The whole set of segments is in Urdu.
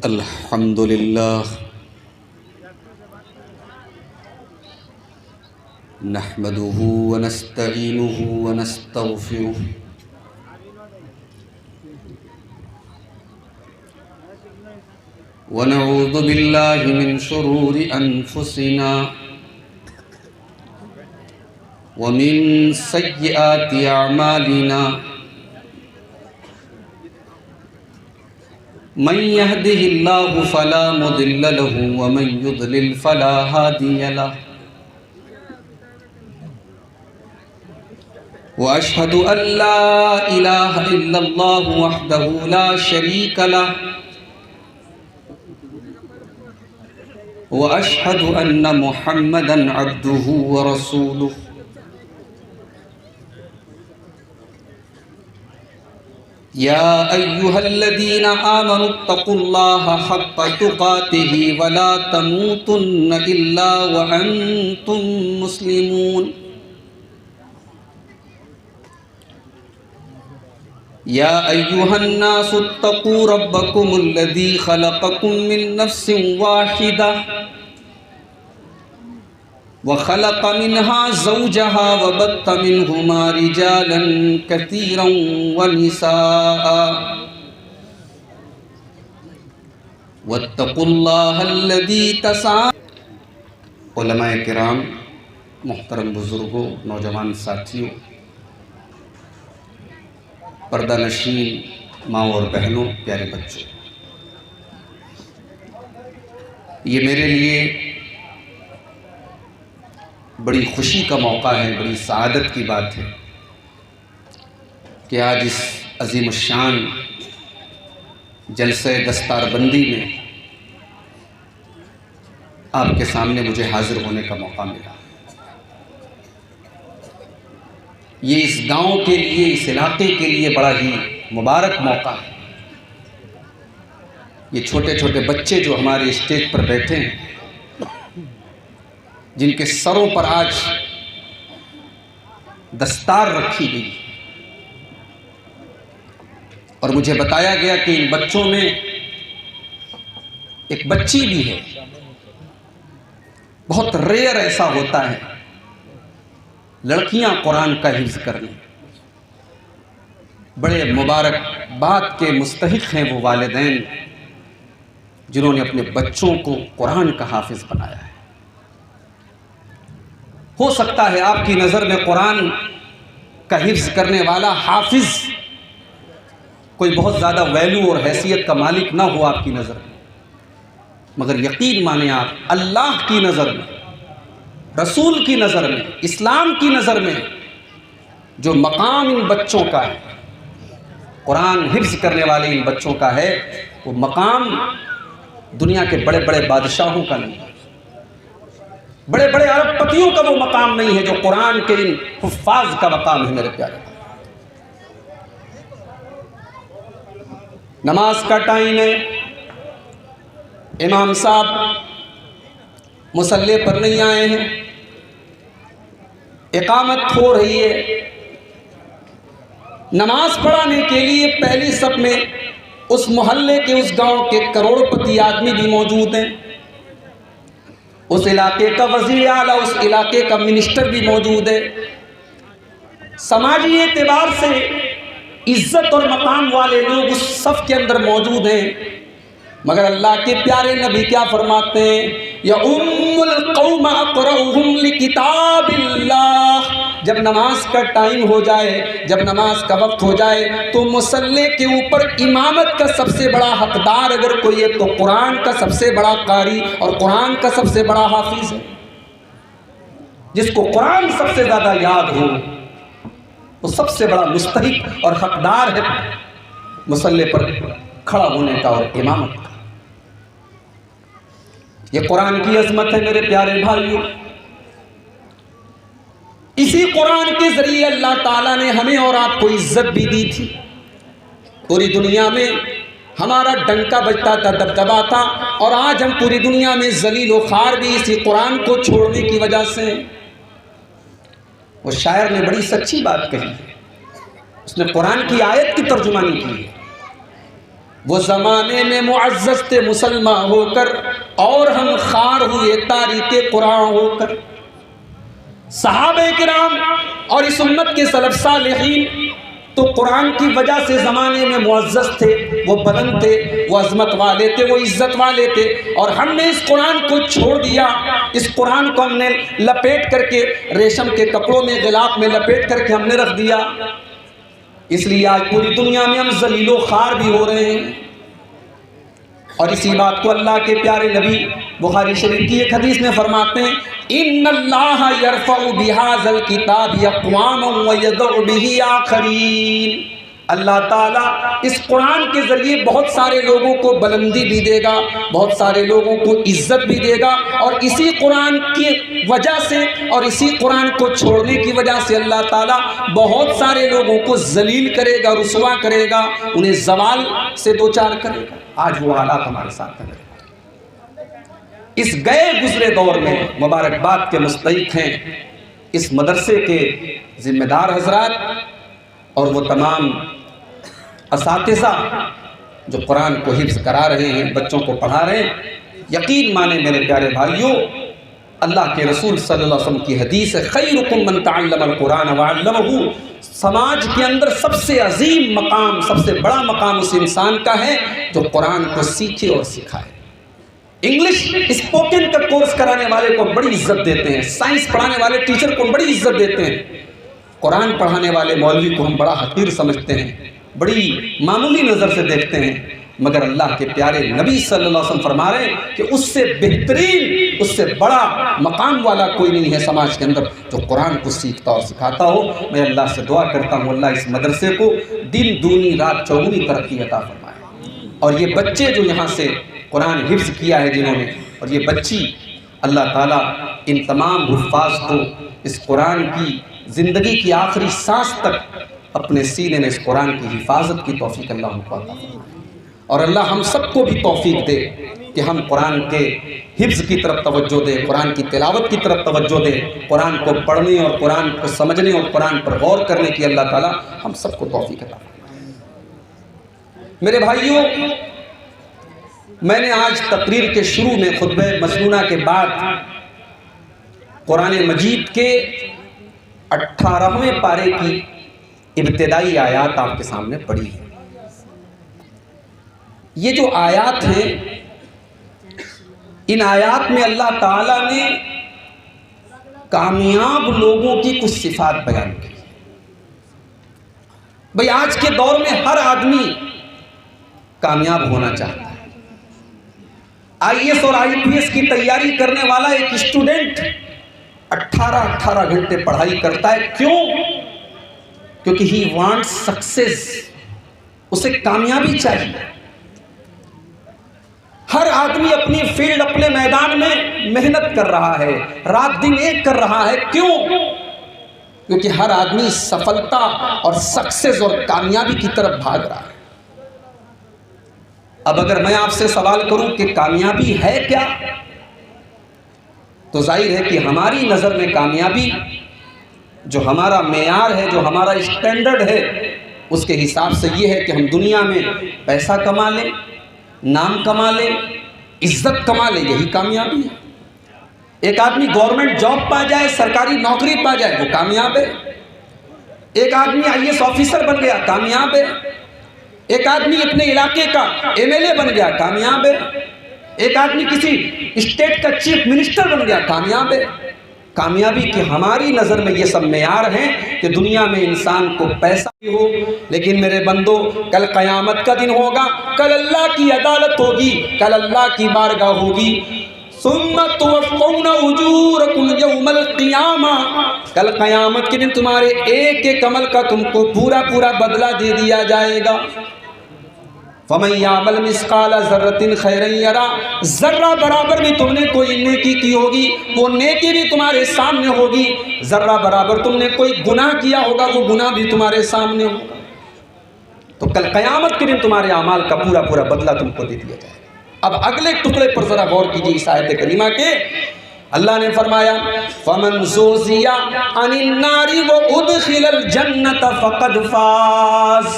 الحمد لله نحمده ونستعينه ونستغفره ونعوذ بالله من شرور أنفسنا ومن سيئات أعمالنا من يهده الله فلا مضل له ومن يضلل فلا هادي له وأشهد أن لا إله إلا الله وحده لا شريك له وأشهد أن محمدًا عبده ورسوله يا أيها الذين آمنوا اتقوا الله حق تقاته ولا تموتن إلا وأنتم مسلمون يا أيها الناس اتقوا ربكم الذي خلقكم من نفس واحدة وخلق منها زوجها وبث منهما رجالا كثيرا ونساء واتقوا الله الذي تساءلون علماء کرام، محترم بزرگوں، نوجوان ساتھیوں، پردہ نشین ماں اور بہنوں، پیارے بچوں، یہ میرے لیے بڑی خوشی کا موقع ہے، بڑی سعادت کی بات ہے کہ آج اس عظیم الشان جلسہ دستار بندی میں آپ کے سامنے مجھے حاضر ہونے کا موقع ملا۔ یہ اس گاؤں کے لیے، اس علاقے کے لیے بڑا ہی مبارک موقع ہے۔ یہ چھوٹے چھوٹے بچے جو ہمارے اسٹیج پر بیٹھے ہیں، جن کے سروں پر آج دستار رکھی گئی، اور مجھے بتایا گیا کہ ان بچوں میں ایک بچی بھی ہے۔ بہت ریئر ایسا ہوتا ہے لڑکیاں قرآن کا حفظ کرنے۔ بڑے مبارک بات کے مستحق ہیں وہ والدین جنہوں نے اپنے بچوں کو قرآن کا حافظ بنایا ہے۔ ہو سکتا ہے آپ کی نظر میں قرآن کا حفظ کرنے والا حافظ کوئی بہت زیادہ ویلیو اور حیثیت کا مالک نہ ہو آپ کی نظر میں، مگر یقین مانیں آپ، اللہ کی نظر میں، رسول کی نظر میں، اسلام کی نظر میں جو مقام ان بچوں کا ہے، قرآن حفظ کرنے والے ان بچوں کا ہے، وہ مقام دنیا کے بڑے بڑے بادشاہوں کا نہیں ہے، بڑے بڑے ارب پتیوں کا وہ مقام نہیں ہے جو قرآن کے ان حفاظ کا مقام ہے۔ میرے پیارے، نماز کا ٹائم ہے، امام صاحب مصلی پر نہیں آئے ہیں، اقامت ہو رہی ہے۔ نماز پڑھانے کے لیے پہلی صف میں اس محلے کے، اس گاؤں کے کروڑ پتی آدمی بھی موجود ہیں، اس علاقے کا وزیر اعلیٰ، اس علاقے کا منسٹر بھی موجود ہے۔ سماجی اعتبار سے عزت اور مقام والے لوگ اس صف کے اندر موجود ہیں، مگر اللہ کے پیارے نبی کیا فرماتے ہیں؟ یؤم القوم اقرؤہم لکتاب اللہ۔ جب نماز کا ٹائم ہو جائے، جب نماز کا وقت ہو جائے، تو مصلی کے اوپر امامت کا سب سے بڑا حقدار اگر کوئی ہے تو قرآن کا سب سے بڑا قاری اور قرآن کا سب سے بڑا حافظ ہے۔ جس کو قرآن سب سے زیادہ یاد ہو وہ سب سے بڑا مستحق اور حقدار ہے مصلی پر کھڑا ہونے کا اور امامت کا۔ یہ قرآن کی عظمت ہے میرے پیارے بھائیوں۔ اسی قرآن کے ذریعے اللہ تعالیٰ نے ہمیں اور آپ کو عزت بھی دی تھی۔ پوری دنیا میں ہمارا ڈنکا بجتا تھا، دبدبا تھا، اور آج ہم پوری دنیا میں ذلیل و خوار بھی اسی قرآن کو چھوڑنے کی وجہ سے۔ وہ شاعر نے بڑی سچی بات کہی، اس نے قرآن کی آیت کی ترجمانی کی ہے۔ وہ زمانے میں معزز تھے مسلمان ہو کر، اور ہم خوار ہوئے تاریخ قرآن ہو کر۔ صحابہ کرام اور اس امت کے سلف صالحین تو قرآن کی وجہ سے زمانے میں معزز تھے، وہ بلند تھے، وہ عظمت والے تھے، وہ عزت والے تھے، اور ہم نے اس قرآن کو چھوڑ دیا، اس قرآن کو ہم نے لپیٹ کر کے ریشم کے کپڑوں میں غلاف میں لپیٹ کر کے ہم نے رکھ دیا۔ اس لیے آج پوری دنیا میں ہم ذلیل و خوار بھی ہو رہے ہیں۔ اور اسی بات کو اللہ کے پیارے نبی بخاری شریف کی ایک حدیث میں فرماتے ہیں، ان اللہ یرفع بہذا الکتاب اقواما ویضع بہ آخرین۔ اللہ تعالیٰ اس قرآن کے ذریعے بہت سارے لوگوں کو بلندی بھی دے گا، بہت سارے لوگوں کو عزت بھی دے گا، اور اسی قرآن کی وجہ سے اور اسی قرآن کو چھوڑنے کی وجہ سے اللہ تعالیٰ بہت سارے لوگوں کو ذلیل کرے گا، رسوا کرے گا، انہیں زوال سے دوچار کرے گا۔ آج وہ حالات ہمارے ساتھ ہیں۔ اس گئے گزرے دور میں مبارکباد کے مستحق ہیں اس مدرسے کے ذمہ دار حضرات اور وہ تمام اساتذہ جو قرآن کو حفظ کرا رہے ہیں، بچوں کو پڑھا رہے ہیں۔ یقین مانیں میرے پیارے بھائیوں، اللہ کے رسول صلی اللہ علیہ وسلم کی حدیث ہے، خیرکم من تعلم القرآن وعلمہ۔ سماج کے اندر سب سے عظیم مقام، سب سے بڑا مقام اس انسان کا ہے جو قرآن کو سیکھے اور سکھائے۔ انگلش اسپوکن کا کورس کرانے والے کو بڑی عزت دیتے ہیں، سائنس پڑھانے والے ٹیچر کو بڑی عزت دیتے ہیں، قرآن پڑھانے والے مولوی کو ہم بڑا حقیر سمجھتے ہیں، بڑی معمولی نظر سے دیکھتے ہیں، مگر اللہ کے پیارے نبی صلی اللہ علیہ وسلم فرما رہے ہیں کہ اس سے بہترین، اس سے بڑا مقام والا کوئی نہیں ہے سماج کے اندر جو قرآن کو سیکھتا اور سکھاتا ہو۔ میں اللہ سے دعا کرتا ہوں اللہ اس مدرسے کو دن دونی رات چوگنی ترقی عطا فرمائے، اور یہ بچے جو یہاں سے قرآن حفظ کیا ہے جنہوں نے، اور یہ بچی، اللہ تعالیٰ ان تمام حفاظ کو اس قرآن کی زندگی کی آخری سانس تک اپنے سینے میں اس قرآن کی حفاظت کی توفیق اللہ کو عطا فرمائے، اور اللہ ہم سب کو بھی توفیق دے کہ ہم قرآن کے حفظ کی طرف توجہ دیں، قرآن کی تلاوت کی طرف توجہ دیں، قرآن کو پڑھنے اور قرآن کو سمجھنے اور قرآن پر غور کرنے کی اللہ تعالیٰ ہم سب کو توفیق عطا فرمائے۔ میرے بھائیوں، میں نے آج تقریر کے شروع میں خطبہ مسنونہ کے بعد قرآن مجید کے 18ویں پارے کی ابتدائی آیات آپ کے سامنے پڑھی ہے۔ یہ جو آیات ہیں، ان آیات میں اللہ تعالیٰ نے کامیاب لوگوں کی کچھ صفات بیان کی۔ بھئی آج کے دور میں ہر آدمی کامیاب ہونا چاہتا ہے۔ آئی ایس اور آئی پی ایس کی تیاری کرنے والا ایک اسٹوڈنٹ 18 گھنٹے پڑھائی کرتا ہے، کیوں؟ کیونکہ ہی وانٹس سکسیس، اسے کامیابی چاہیے۔ ہر آدمی اپنی فیلڈ، اپنے میدان میں محنت کر رہا ہے، رات دن ایک کر رہا ہے، کیوں؟ کیونکہ ہر آدمی سفلتا اور سکسیس اور کامیابی کی طرف بھاگ رہا ہے۔ اب اگر میں آپ سے سوال کروں کہ کامیابی ہے کیا، تو ظاہر ہے کہ ہماری نظر میں کامیابی جو ہمارا معیار ہے، جو ہمارا اسٹینڈرڈ ہے، اس کے حساب سے یہ ہے کہ ہم دنیا میں پیسہ کما لیں، نام کما لیں، عزت کما لیں، یہی کامیابی ہے۔ ایک آدمی گورنمنٹ جاب پا جائے، سرکاری نوکری پا جائے، وہ کامیاب ہے۔ ایک آدمی آئی ایس آفیسر بن گیا، کامیاب ہے۔ ایک آدمی اپنے علاقے کا ایم ایل اے بن گیا، کامیاب ہے۔ ایک آدمی کسی اسٹیٹ کا چیف منسٹر بن گیا، کامیاب ہے۔ کامیابی کی ہماری نظر میں یہ سب معیار ہیں کہ دنیا میں انسان کو پیسہ بھی ہو، لیکن میرے بندو کل قیامت کا دن ہوگا، کل اللہ کی عدالت ہوگی، کل اللہ کی بارگاہ ہوگی۔ ثم توفون اجورکم یوم القیامہ، کل قیامت کے دن تمہارے ایک ایک عمل کا تم کو پورا پورا بدلہ دے دیا جائے گا۔ فَمَن يَعْمَلْ مِثْقَالَ ذَرَّةٍ خَيْرًا يَرَهُ، ذرہ برابر بھی تم نے کوئی نیکی کی ہوگی، وہ نیکی بھی تمہارے سامنے ہوگی۔ ذرہ برابر تم نے کوئی گناہ کیا ہوگا، وہ گناہ بھی تمہارے سامنے ہوگا۔ تو کل قیامت کے دن تمہارے اعمال کا پورا پورا بدلہ تم کو دے دیا جائے گا۔ اب اگلے ٹکڑے پر ذرا غور کیجیے اس آیت کریمہ کے۔ اللہ نے فرمایا فَمَنْ زُحْزِحَ عَنِ النَّارِ وَأُدْخِلَ الْجَنَّةَ فَقَدْ فَازَ،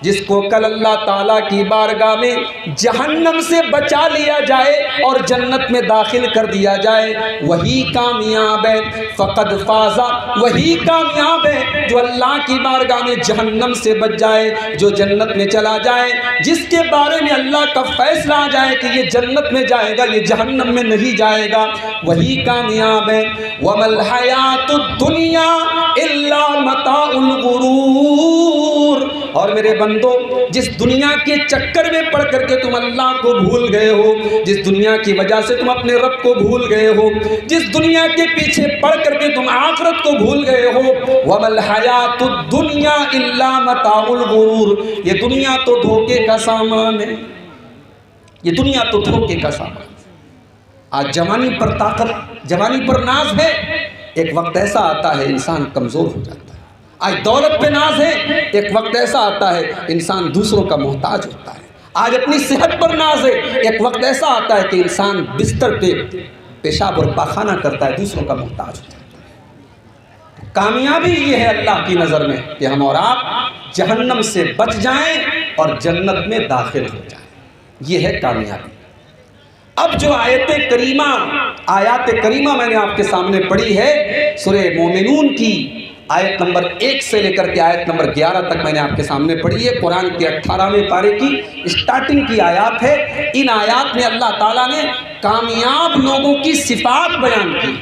جس کو کل اللہ تعالیٰ کی بارگاہ میں جہنم سے بچا لیا جائے اور جنت میں داخل کر دیا جائے، وہی کامیاب ہے، فقد فاز، وہی کامیاب ہے جو اللہ کی بارگاہ میں جہنم سے بچ جائے، جو جنت میں چلا جائے، جس کے بارے میں اللہ کا فیصلہ آ جائے کہ یہ جنت میں جائے گا، یہ جہنم میں نہیں جائے گا، وہی کامیاب ہے۔ وَمَا الْحَيَاةُ الدُّنْيَا إِلَّا مَتَاعُ الْغُرُورِ، اور میرے بندو، جس دنیا کے چکر میں پڑ کر کے تم اللہ کو بھول گئے ہو، جس دنیا کی وجہ سے تم اپنے رب کو بھول گئے ہو، جس دنیا کے پیچھے پڑ کر کے تم آخرت کو بھول گئے ہو، وَمَا الْحَيَاةُ الدُّنْيَا إِلَّا مَتَاعُ الْغُرُورِ، یہ دنیا تو دھوکے کا سامان ہے، یہ دنیا تو دھوکے کا سامان۔ آج جوانی پر طاقت، جوانی پر ناز ہے، ایک وقت ایسا آتا ہے انسان کمزور ہو جاتا ہے۔ آج دولت پہ ناز ہے، ایک وقت ایسا آتا ہے انسان دوسروں کا محتاج ہوتا ہے۔ آج اپنی صحت پر ناز ہے، ایک وقت ایسا آتا ہے کہ انسان بستر پہ پیشاب اور پاخانہ کرتا ہے، دوسروں کا محتاج ہوتا ہے۔ کامیابی یہ ہے اللہ کی نظر میں کہ ہم اور آپ جہنم سے بچ جائیں اور جنت میں داخل ہو جائیں، یہ ہے کامیابی۔ اب جو آیات کریمہ میں نے آپ کے سامنے پڑھی ہے، سورہ مومنون کی آیت نمبر 1 سے لے کر کے آیت نمبر 11 تک میں نے آپ کے سامنے پڑھی ہے، قرآن کے 18ویں پارے کی اسٹارٹنگ کی آیات ہے۔ ان آیات میں اللہ تعالیٰ نے کامیاب لوگوں کی صفات بیان کی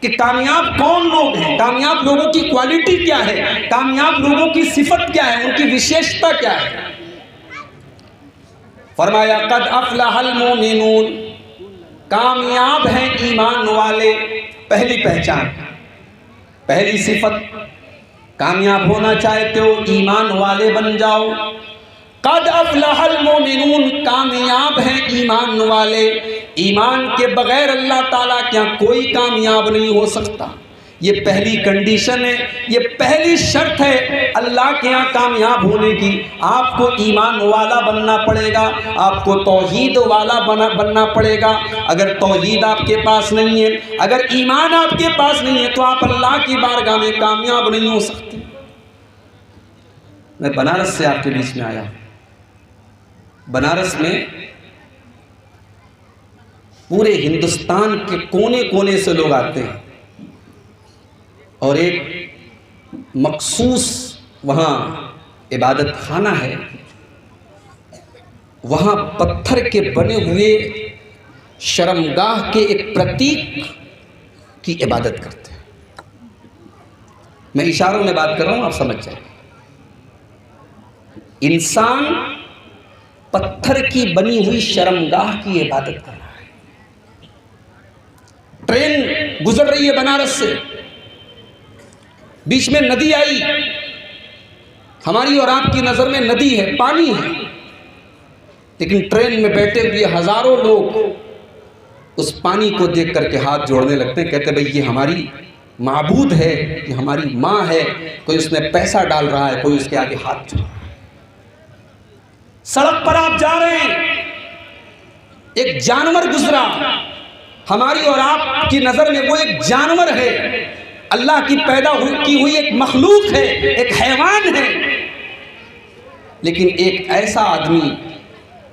کہ کامیاب کون لوگ ہیں، کامیاب لوگوں کی کوالٹی کیا ہے، کامیاب لوگوں کی صفت کیا ہے، ان کی وشیشتا کیا ہے۔ فرمایا قد افلح المومنون، کامیاب ہیں ایمان والے۔ پہلی پہچان، پہلی صفت، کامیاب ہونا چاہتے ہو ایمان والے بن جاؤ۔ قد افلح المومنون، کامیاب ہیں ایمان والے۔ ایمان کے بغیر اللہ تعالیٰ کیا کوئی کامیاب نہیں ہو سکتا، یہ پہلی کنڈیشن ہے، یہ پہلی شرط ہے اللہ کے یہاں کامیاب ہونے کی۔ آپ کو ایمان والا بننا پڑے گا، آپ کو توحید والا بننا پڑے گا۔ اگر توحید آپ کے پاس نہیں ہے، اگر ایمان آپ کے پاس نہیں ہے تو آپ اللہ کی بارگاہ میں کامیاب نہیں ہو سکتے۔ میں بنارس سے آپ کے بیچ میں آیا، بنارس میں پورے ہندوستان کے کونے کونے سے لوگ آتے ہیں، اور ایک مخصوص وہاں عبادت خانہ ہے، وہاں پتھر کے بنے ہوئے شرمگاہ کے ایک پرتیک کی عبادت کرتے ہیں۔ میں اشاروں میں بات کر رہا ہوں، آپ سمجھ جائیں۔ انسان پتھر کی بنی ہوئی شرمگاہ کی عبادت کر رہا ہے۔ ٹرین گزر رہی ہے بنارس سے، بیچ میں ندی آئی، ہماری اور آپ کی نظر میں ندی ہے، پانی ہے، لیکن ٹرین میں بیٹھے ہوئے ہزاروں لوگ اس پانی کو دیکھ کر کے ہاتھ جوڑنے لگتے ہیں، کہتے ہیں بھئی یہ ہماری معبود ہے، یہ ہماری ماں ہے، کوئی اس میں پیسہ ڈال رہا ہے، کوئی اس کے آگے ہاتھ جوڑ رہا ہے۔ سڑک پر آپ جا رہے ہیں، ایک جانور گزرا، ہماری اور آپ کی نظر میں وہ ایک جانور ہے، اللہ کی پیدا کی ہوئی ایک مخلوق ہے، ایک حیوان ہے، لیکن ایک ایسا آدمی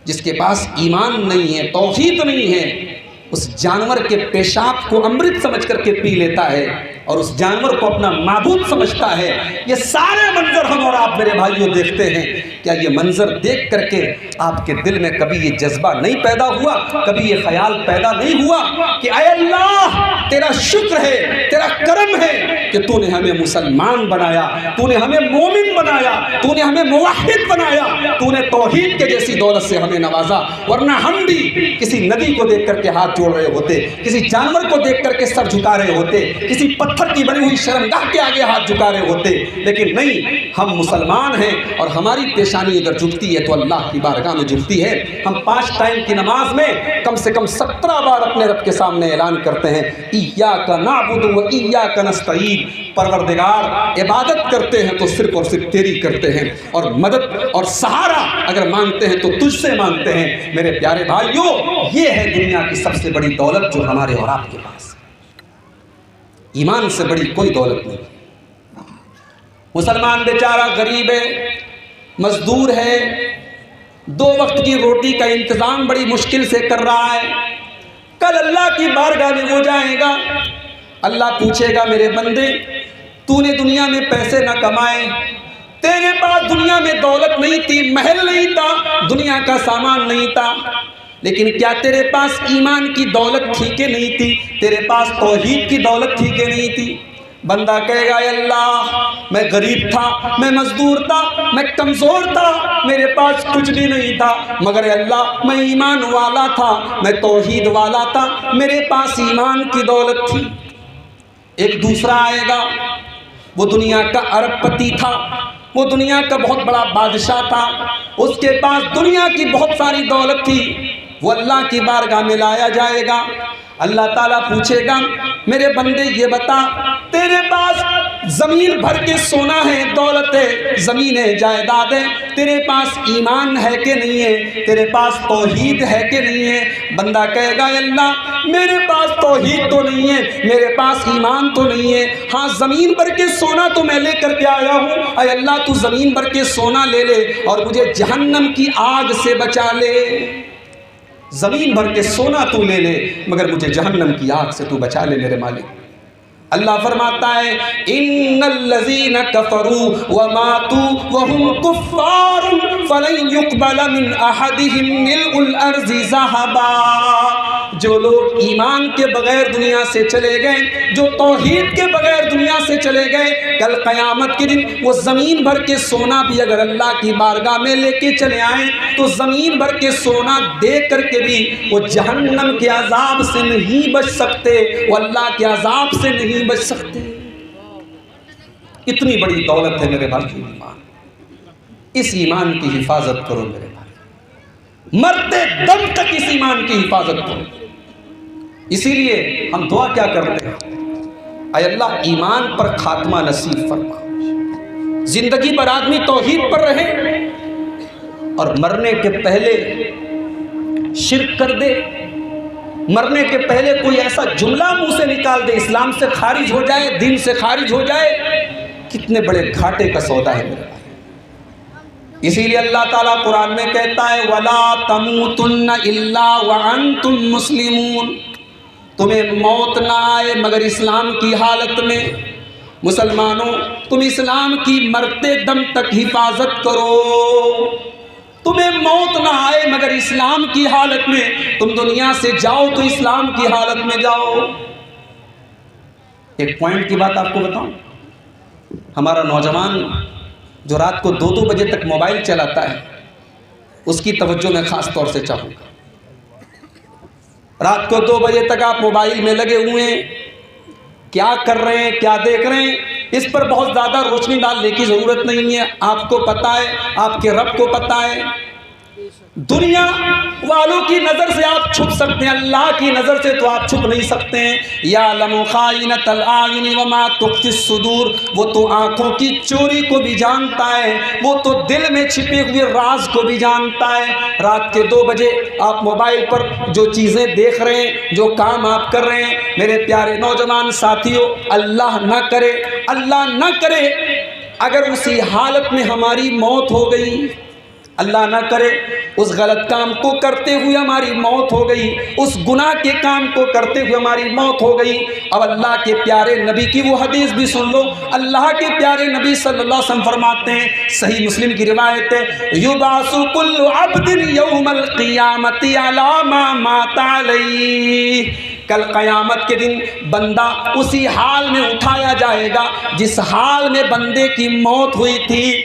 جس کے پاس ایمان نہیں ہے، توحید نہیں ہے، اس جانور کے پیشاب کو امرت سمجھ کر کے پی لیتا ہے اور اس جانور کو اپنا معبود سمجھتا ہے۔ یہ سارے منظر ہم اور آپ میرے بھائیوں دیکھتے ہیں، کیا یہ منظر دیکھ کر کے آپ کے دل میں کبھی یہ جذبہ نہیں پیدا ہوا، کبھی یہ خیال پیدا نہیں ہوا کہ اے اللہ تیرا شکر ہے، تیرا کرم ہے کہ تو نے ہمیں مسلمان بنایا، تو نے ہمیں مومن بنایا، تو نے ہمیں موحد بنایا، تو نے توحید کے جیسی دولت سے ہمیں نوازا، ورنہ ہم بھی کسی ندی کو دیکھ کر کے ہاتھ جوڑ رہے ہوتے، کسی جانور کو دیکھ کر کے سر جھکا رہے ہوتے، کسی پتھر کی بنی ہوئی شرمگاہ کے آگے ہاتھ جھکا رہے ہوتے، لیکن نہیں، ہم مسلمان ہیں اور ہماری پیشانی اگر جھکتی ہے تو اللہ کی بارگاہ میں جھکتی ہے۔ ہم 5 ٹائم کی نماز میں کم سے کم 17 بار اپنے رب کے سامنے اعلان کرتے ہیں ایاک نعبد و ایاک نستعین، پروردگار عبادت کرتے ہیں تو صرف اور صرف تیری کرتے ہیں، اور مدد اور سہارا اگر مانگتے ہیں تو تجھ سے مانگتے ہیں۔ میرے پیارے بھائیوں، یہ ہے دنیا کی سب سے بڑی دولت جو ہمارے اور آپ کے پاس ہے۔ ایمان سے بڑی کوئی دولت نہیں۔ مسلمان بیچارہ غریب ہے، مزدور ہے، 2 وقت کی روٹی کا انتظام بڑی مشکل سے کر رہا ہے، کل اللہ کی بارگاہ میں وہ جائے گا، اللہ پوچھے گا میرے بندے تو نے دنیا میں پیسے نہ کمائے، تیرے پاس دنیا میں دولت نہیں تھی، محل نہیں تھا، دنیا کا سامان نہیں تھا، لیکن کیا تیرے پاس ایمان کی دولت تھی کہ نہیں تھی؟ تیرے پاس توحید کی دولت تھی کہ نہیں تھی؟ بندہ کہے گا اے اللہ میں غریب تھا، میں مزدور تھا، میں کمزور تھا، میرے پاس کچھ بھی نہیں تھا، مگر اے اللہ میں ایمان والا تھا، میں توحید والا تھا، میرے پاس ایمان کی دولت تھی۔ ایک دوسرا آئے گا، وہ دنیا کا ارب پتی تھا، وہ دنیا کا بہت بڑا بادشاہ تھا، اس کے پاس دنیا کی بہت ساری دولت تھی، وہ اللہ کی بارگاہ میں لایا جائے گا، اللہ تعالیٰ پوچھے گا میرے بندے یہ بتا تیرے پاس زمین بھر کے سونا ہے، دولت ہے، زمینیں جائیدادیں، تیرے پاس ایمان ہے کہ نہیں ہے؟ تیرے پاس توحید ہے کہ نہیں ہے؟ بندہ کہے گا اے اللہ میرے پاس توحید تو نہیں ہے، میرے پاس ایمان تو نہیں ہے، ہاں زمین بھر کے سونا تو میں لے کر کے آیا ہوں، اے اللہ تو زمین بھر کے سونا لے لے اور مجھے جہنم کی آگ سے بچا لے، زمین بھر کے سونا تو لے لے مگر مجھے جہنم کی آگ سے تو بچا لے میرے مالک۔ اللہ فرماتا ہے ان الذین کفروا وماتوا وهم کفار فلن يقبل من احدهم ملء الارض ذهبا، جو لوگ ایمان کے بغیر دنیا سے چلے گئے، جو توحید کے بغیر دنیا سے چلے گئے، کل قیامت کے دن وہ زمین بھر کے سونا بھی اگر اللہ کی بارگاہ میں لے کے چلے آئیں تو زمین بھر کے سونا دے کر کے بھی وہ جہنم کے عذاب سے نہیں بچ سکتے، وہ اللہ کے عذاب سے نہیں بچ سکتے۔ اتنی بڑی دولت ہے میرے بھائی ایمان، اس ایمان کی حفاظت کرو میرے بھائی، مرتے دم تک اس ایمان کی حفاظت کرو۔ اسی لیے ہم دعا کیا کرتے ہیں، اے اللہ ایمان پر خاتمہ نصیب فرما، زندگی پر آدمی توحید پر رہے اور مرنے کے پہلے شرک کر دے، مرنے کے پہلے کوئی ایسا جملہ منہ سے نکال دے اسلام سے خارج ہو جائے، دین سے خارج ہو جائے، کتنے بڑے گھاٹے کا سودا ہے میرے بھائی۔ اسی لیے اللہ تعالیٰ قرآن میں کہتا ہے وَلَا تَمُوتُنَّ إِلَّا وَأَنْتُمْ مُسْلِمُونَ، تمہیں موت نہ آئے مگر اسلام کی حالت میں۔ مسلمانوں تم اسلام کی مرتے دم تک حفاظت کرو، تمہیں موت نہ آئے مگر اسلام کی حالت میں، تم دنیا سے جاؤ تو اسلام کی حالت میں جاؤ۔ ایک پوائنٹ کی بات آپ کو بتاؤں، ہمارا نوجوان جو رات کو 2 بجے تک موبائل چلاتا ہے اس کی توجہ میں خاص طور سے چاہوں گا۔ رات کو 2 بجے تک آپ موبائل میں لگے ہوئے ہیں، کیا کر رہے ہیں، کیا دیکھ رہے ہیں، اس پر بہت زیادہ روشنی ڈالنے کی ضرورت نہیں ہے، آپ کو پتہ ہے، آپ کے رب کو پتہ ہے۔ دنیا والوں کی نظر سے آپ چھپ سکتے ہیں، اللہ کی نظر سے تو آپ چھپ نہیں سکتے ہیں۔ یعلم خائنۃ الاعین وما تخفی الصدور، وہ تو آنکھوں کی چوری کو بھی جانتا ہے، وہ تو دل میں چھپے ہوئے راز کو بھی جانتا ہے۔ رات کے 2 بجے آپ موبائل پر جو چیزیں دیکھ رہے ہیں، جو کام آپ کر رہے ہیں، میرے پیارے نوجوان ساتھیوں، اللہ نہ کرے اگر اسی حالت میں ہماری موت ہو گئی، اللہ نہ کرے اس غلط کام کو کرتے ہوئے ہماری موت ہو گئی، اس گناہ کے کام کو کرتے ہوئے ہماری موت ہو گئی۔ اب اللہ کے پیارے نبی کی وہ حدیث بھی سن لو، اللہ کے پیارے نبی صلی اللہ علیہ وسلم فرماتے ہیں، صحیح مسلم کی روایت ہے، یبعث کل عبد یوم القیامۃ علی ما مات علیہ، کل قیامت کے دن بندہ اسی حال میں اٹھایا جائے گا جس حال میں بندے کی موت ہوئی تھی۔